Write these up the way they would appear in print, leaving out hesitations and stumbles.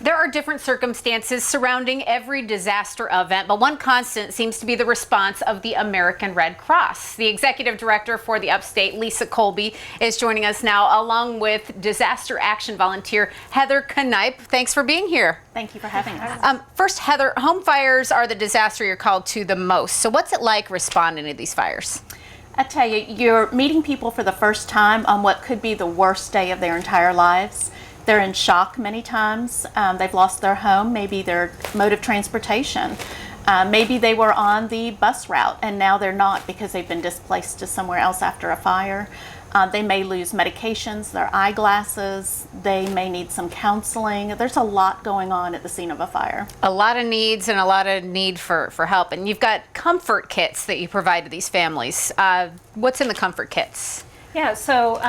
There are different circumstances surrounding every disaster event, but one constant seems to be the response of the American Red Cross. The executive director for the Upstate, Lisa Colby, is joining us now, along with disaster action volunteer Heather Knipe. Thanks for being here. Thank you for having us. First, Heather, home fires are the disaster you're called to the most. So what's it like responding to these fires? I tell you, you're meeting people for the first time on what could be the worst day of their entire lives. They're in shock many times. They've lost their home, maybe their mode of transportation. Maybe they were on the bus route and now they're not because they've been displaced to somewhere else after a fire. They may lose medications, their eyeglasses. They may need some counseling. There's a lot going on at the scene of a fire. A lot of needs and a lot of need for help. And you've got comfort kits that you provide to these families. What's in the comfort kits? Yeah, so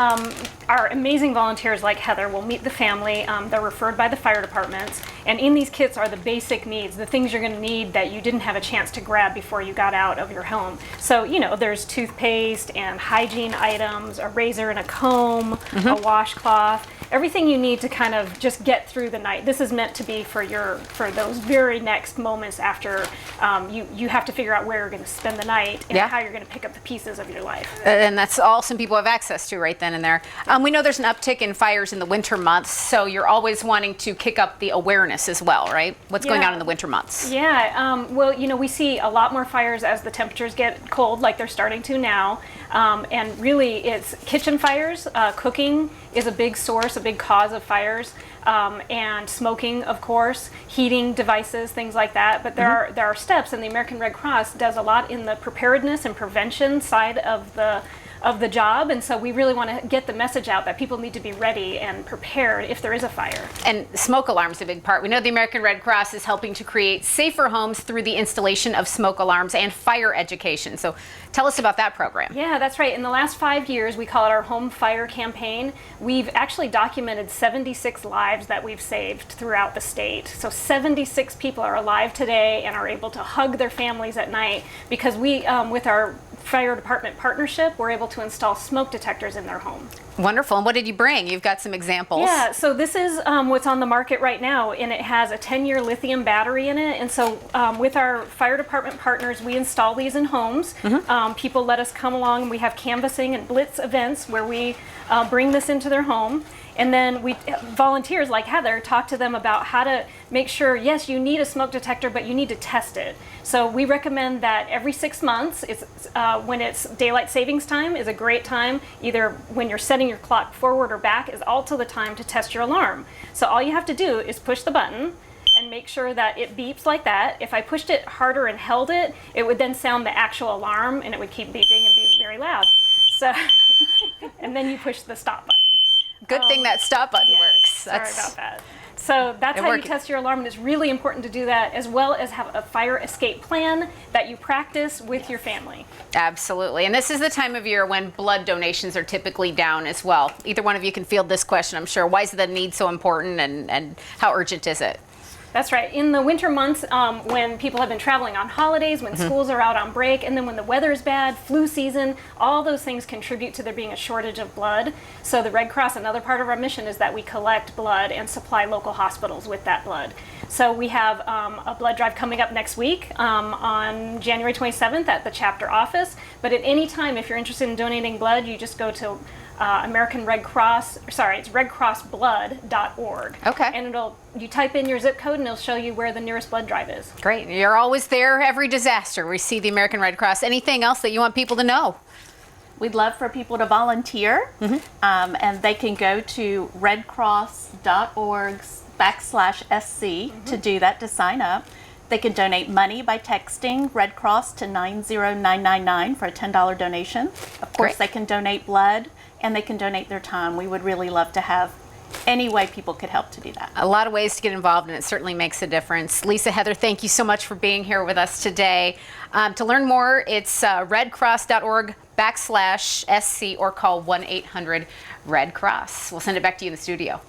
our amazing volunteers like Heather will meet the family. They're referred by the fire departments. And in these kits are the basic needs, the things you're going to need that you didn't have a chance to grab before you got out of your home. So, you know, there's toothpaste and hygiene items, a razor and a comb, a washcloth, everything you need to kind of just get through the night. This is meant to be for those very next moments after you have to figure out where you're going to spend the night and how you're going to pick up the pieces of your life. And that's all some people have access to right then and there. We know there's an uptick in fires in the winter months, so you're always wanting to kick up the awareness as well, right? What's going on in the winter months? Yeah, well, you know, we see a lot more fires as the temperatures get cold, like they're starting to now. And really, it's kitchen fires. Cooking is a big source, a big cause of fires. And smoking, of course, heating devices, things like that. But there are steps, and the American Red Cross does a lot in the preparedness and prevention side of the job, and so we really want to get the message out that people need to be ready and prepared if there is a fire. And smoke alarms is a big part. We know the American Red Cross is helping to create safer homes through the installation of smoke alarms and fire education. So tell us about that program. Yeah, that's right. In the last 5 years, we call it our Home Fire Campaign. We've actually documented 76 lives that we've saved throughout the state. So 76 people are alive today and are able to hug their families at night because we, with our fire department partnership, we're able to install smoke detectors in their home. Wonderful. And what did you bring? You've got some examples. Yeah, so this is what's on the market right now, and it has a 10-year lithium battery in it. And so with our fire department partners, we install these in homes. People let us come along. We have canvassing and blitz events where we bring this into their home. And then we volunteers like Heather talk to them about how to make sure, yes, you need a smoke detector, but you need to test it. So we recommend that every 6 months, when it's daylight savings time is a great time, either when you're setting your clock forward or back is also the time to test your alarm. So all you have to do is push the button and make sure that it beeps like that. If I pushed it harder and held it, it would then sound the actual alarm and it would keep beeping and be very loud. So, and then you push the stop button. Good thing that stop button works. Sorry about that. So that's how you test your alarm, and it's really important to do that, as well as have a fire escape plan that you practice with your family. Absolutely. And this is the time of year when blood donations are typically down as well. Either one of you can field this question, I'm sure. Why is the need so important, and how urgent is it? That's right. In the winter months, when people have been traveling on holidays, when schools are out on break, and then when the weather is bad, flu season, all those things contribute to there being a shortage of blood. So the Red Cross, another part of our mission is that we collect blood and supply local hospitals with that blood. So we have a blood drive coming up next week on January 27th at the chapter office. But at any time, if you're interested in donating blood, you just go to American Red Cross, it's redcrossblood.org. Okay. And you type in your zip code and it'll show you where the nearest blood drive is. Great. You're always there every disaster. We see the American Red Cross. Anything else that you want people to know? We'd love for people to volunteer, and they can go to redcross.org/SC to do that, to sign up. They can donate money by texting Red Cross to 90999 for a $10 donation. Of course, they can donate blood, and they can donate their time. We would really love to have any way people could help to do that. A lot of ways to get involved, and it certainly makes a difference. Lisa, Heather, thank you so much for being here with us today. To learn more, it's redcross.org/SC or call 1-800-RED-CROSS. We'll send it back to you in the studio.